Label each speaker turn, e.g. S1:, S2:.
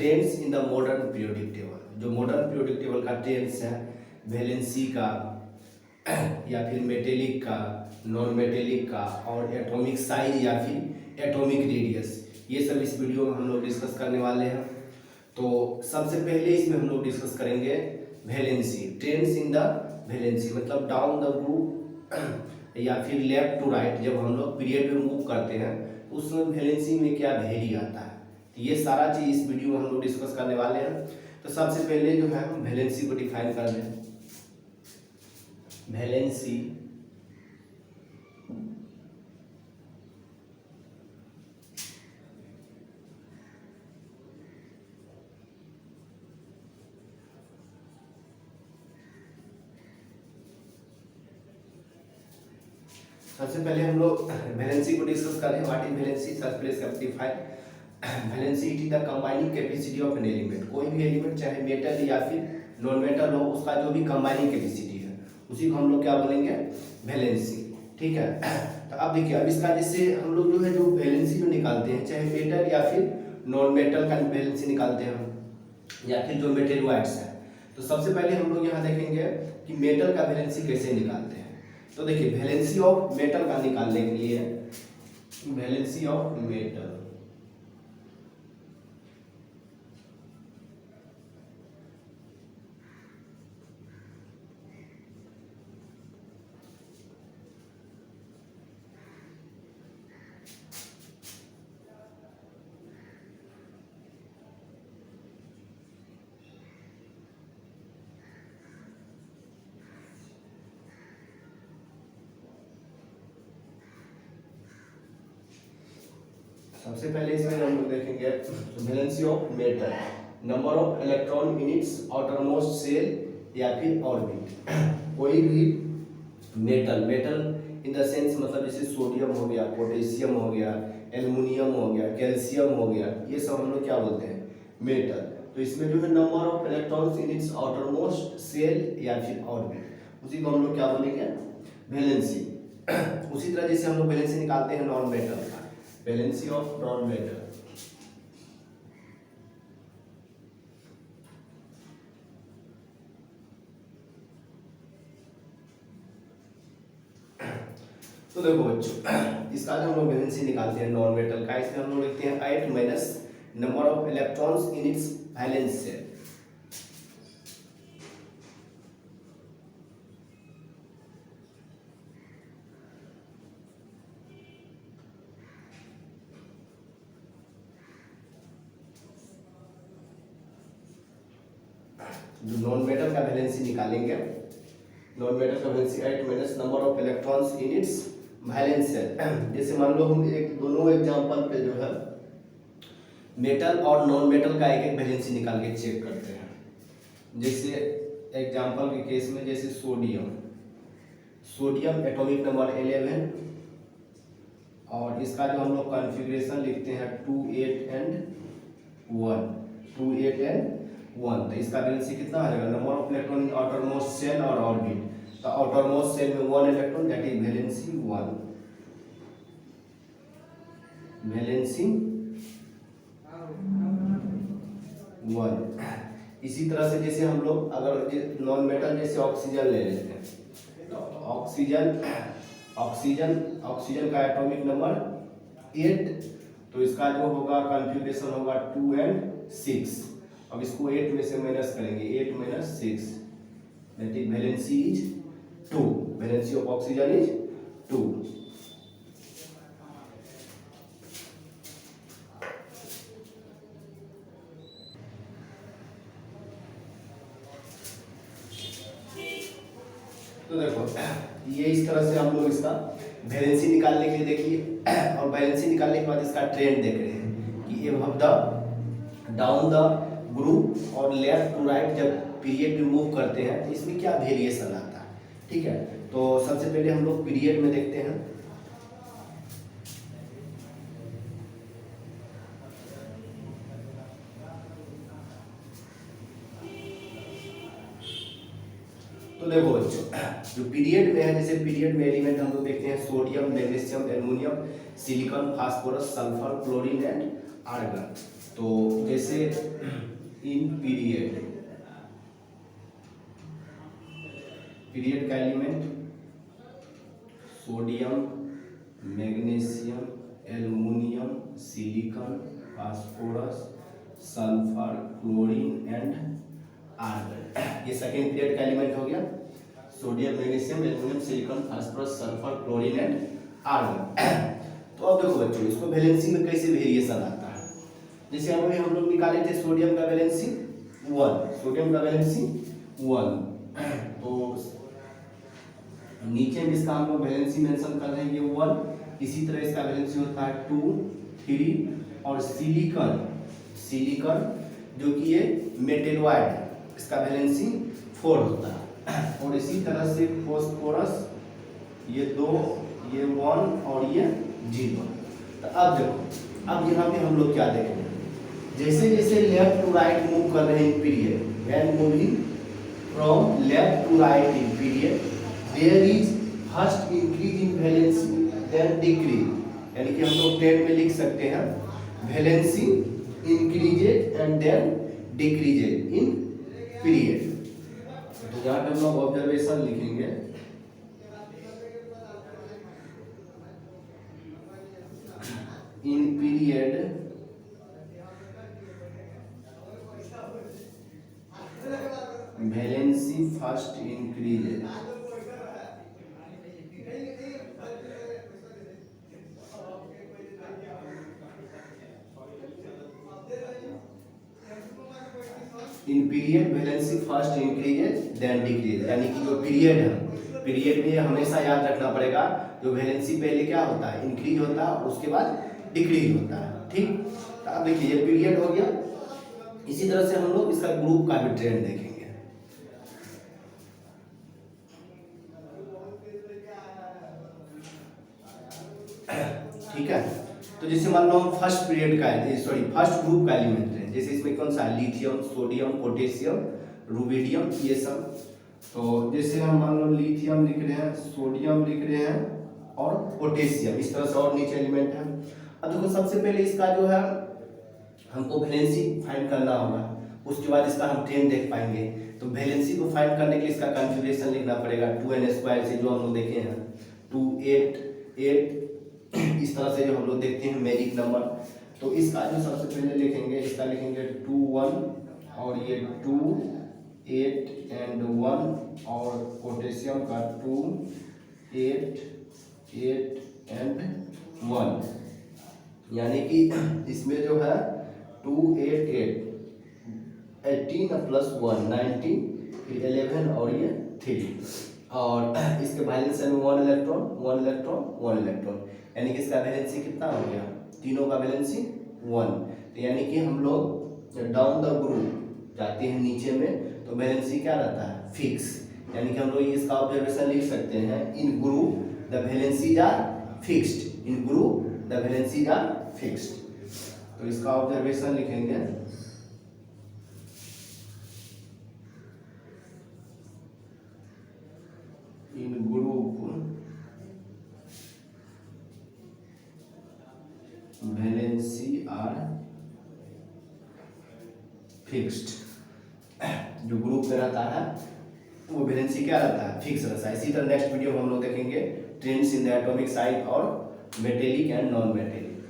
S1: Trends in the modern periodic table. जो modern periodic table का trends है, valency का या फिर मेटेलिक का, नॉन मेटेलिक का, और एटॉमिक साइज या फिर एटॉमिक रेडियस, ये सब इस वीडियो में हम लोग डिस्कस करने वाले हैं। तो सबसे पहले इसमें हम लोग डिस्कस करेंगे valency, trends in the valency, मतलब डाउन द ग्रुप या फिर लेफ्ट टू राइट जब हम लोग पीरियड में मूव करते हैं तो उसमें वैलेंसी में क्या वेरी आता है, तो ये सारा चीज़ इस वीडियो में हम लोग डिस्कस करने वाले हैं। तो सबसे पहले जो है हम वैलेंसी को डिफाइन कर लें। वैलेंसी सबसे पहले हम लोग वैलेंसी को डिस्कस करें। What is valency? सबसे पहले इसका define, valency it is the combining capacity of an element. कोई भी एलिमेंट चाहे मेटल या फिर नॉन मेटल हो, उसका जो भी कंबाइनिंग कैपेसिटी है उसी को हम लोग क्या बोलेंगे? वैलेंसी। ठीक है, तो अब देखिए, अब इसका जैसे हम लोग जो है जो वैलेंसी जो निकालते हैं, चाहे मेटल या फिर नॉन मेटल का वैलेंसी निकालते हैं हम, या फिर जो मेटेलॉइड्स है, तो सबसे पहले हम लोग यहाँ देखेंगे कि मेटल का वैलेंसी कैसे निकालते हैं। तो देखिए, वैलेंसी ऑफ मेटल का निकालने के लिए, वैलेंसी ऑफ मेटल, सबसे पहले इसमें हम लोग देखेंगे valency of metal, number of electron in its outermost shell या फिर ऑर्बिट। कोई भी metal, metal in the sense मतलब जैसे सोडियम हो गया, पोटेशियम हो गया, एल्युमिनियम हो गया, कैल्शियम हो गया, ये सब हम लोग क्या बोलते हैं? मेटल। तो इसमें जो है number of electrons in its outermost shell या फिर ऑर्बिट, उसी को हम लोग क्या बोलेंगे? वैलेंसी। उसी तरह जैसे हम लोग वैलेंसी निकालते हैं नॉन मेटल का, वैलेंसी ऑफ नॉन मेटल, तो देखो बच्चों, इसका जो हम लोग वैलेंसी निकालते हैं नॉन मेटल का, इसमें हम लोग लिखते हैं 8 minus number of electrons in its valence shell. जो नॉन मेटल का वैलेंसी निकालेंगे, नॉन मेटल का valency 8 minus number of electrons in its valence shell. जैसे मान लो हम एक दोनों एग्जांपल पे जो है मेटल और नॉन मेटल का एक एक वैलेंसी निकाल के चेक करते हैं। जैसे एग्जांपल के केस में, जैसे सोडियम, सोडियम एटॉमिक नंबर 11, और इसका जो हम लोग कॉन्फ़िगरेशन लिखते हैं 2 8 एंड 1, 2 8 एंड 1, तो इसका वैलेंसी कितना आ जाएगा? Number of electron in outermost shell और ऑर्बिट, तो आउटरमोस्ट सेल में 1 electron, that is valency 1, valency 1। इसी तरह से जैसे हम लोग अगर नॉन मेटल जैसे ऑक्सीजन ले लेते हैं, तो ऑक्सीजन, ऑक्सीजन का एटॉमिक नंबर 8, तो इसका जो होगा कॉन्फ़िगरेशन होगा 2 एंड 6। अब इसको 8 में से माइनस करेंगे, 8 minus 6, that is valency is 2, valency of oxygen is 2। तो देखो, ये इस तरह से हम लोग इसका वैलेंसी निकालने के लिए देखिए, और वैलेंसी निकालने के बाद इसका ट्रेंड देख रहे हैं कि अब द डाउन द ग्रुप और लेफ्ट टू राइट जब पीरियड में मूव करते हैं तो इसमें क्या वेरिएशन आता है। ठीक है, तो सबसे पहले हम लोग पीरियड में देखते हैं। तो देखो बच्चों, जो पीरियड में है, जैसे पीरियड में एलिमेंट हम लोग देखते हैं sodium, magnesium, aluminium, silicon, phosphorus, sulphur, chlorine and argon. तो जैसे इन पीरियड का element sodium, magnesium, aluminium, silicon, phosphorus, sulphur, chlorine and argon. ये सेकेंड पीरियड का एलिमेंट हो गया। Sodium, magnesium, aluminium, silicon, phosphorus, sulphur, chlorine and argon. तो अब देखो बच्चों, इसको वैलेंसी में कैसे वेरिएशन आता है। जैसे अभी हम लोग निकाले थे सोडियम का वैलेंसी 1, सोडियम का वैलेंसी 1, तो नीचे में इसका हम लोग वैलेंसी मेंशन कर रहे हैं ये 1। इसी तरह इसका वैलेंसी होता है 2, 3 और सिलिकॉन जो कि ये मेटेलॉइड, इसका वैलेंसी 4 होता है। और इसी तरह से फॉस्फोरस ये 2, ये 1 और ये 0। तो अब देखो, अब यहाँ पे हम लोग क्या देखेंगे, जैसे जैसे लेफ्ट टू राइट मूव कर रहे हैं period, when moving from left to right in period there is first increase in valency then decrease, यानी कि हम लोग 10 में लिख सकते हैं valency increases and then decreases in period. तो यहाँ पे हम लोग ऑब्जर्वेशन लिखेंगे, in period valency first increases in period valency first increases then decrease, यानी कि जो पीरियड है, पीरियड में हमेशा याद रखना पड़ेगा जो वैलेंसी पहले क्या होता है, इंक्रीज होता है, उसके बाद डिक्रीज होता है। ठीक, तो अब देखिए ये पीरियड हो गया। इसी तरह से हम लोग इसका ग्रुप का भी ट्रेंड देखेंगे। ठीक है, तो जैसे मान लो हम फर्स्ट पीरियड का फर्स्ट ग्रुप का एलिमेंट है, जैसे इसमें कौन सा लिथियम, सोडियम, पोटेशियम, रुबिडियम, ये सब। तो जैसे हम मान लो लिथियम लिख रहे हैं, सोडियम लिख रहे हैं और पोटेशियम, इस तरह से और नीचे एलिमेंट है। अब देखो सबसे पहले इसका जो है हमको वैलेंसी फाइंड करना होगा, उसके बाद इसका हम ट्रेंड देख पाएंगे। तो वैलेंसी को फाइंड करने के लिए इसका कॉन्फ़िगरेशन लिखना पड़ेगा 2n² से, जो हम लोग देखे हैं 2, 8, 8 इस तरह से जो हम लोग देखते हैं मैजिक नंबर। तो इसका जो सबसे पहले लिखेंगे, इसका लिखेंगे 2, 1 और ये 2, 8 एंड 1 और पोटेशियम का 2, 8, 8 एंड 1, यानी कि इसमें जो है 2, 8, 8 18 प्लस 1 19, फिर 11 और ये 3, और इसके वैलेंस में 1 इलेक्ट्रॉन 1 इलेक्ट्रॉन 1 इलेक्ट्रॉन, यानी कि इसका वैलेंसी कितना हो गया, तीनों का वैलेंसी 1। तो यानी कि हम लोग डाउन द ग्रुप जाते हैं नीचे में, तो वैलेंसी क्या रहता है, फिक्स, यानी कि हम लोग इसका ऑब्जर्वेशन लिख सकते हैं, in group the valencies are fixed, in group the valencies are fixed. तो इसका ऑब्जर्वेशन लिखेंगे, in group valency are fixed. जो ग्रुप में रहता है वो वैलेंसी क्या रहता है, फिक्स रहता है। इसी तरह नेक्स्ट वीडियो में हम लोग देखेंगे trends in the atomic size और मेटेलिक एंड नॉन मेटेलिक।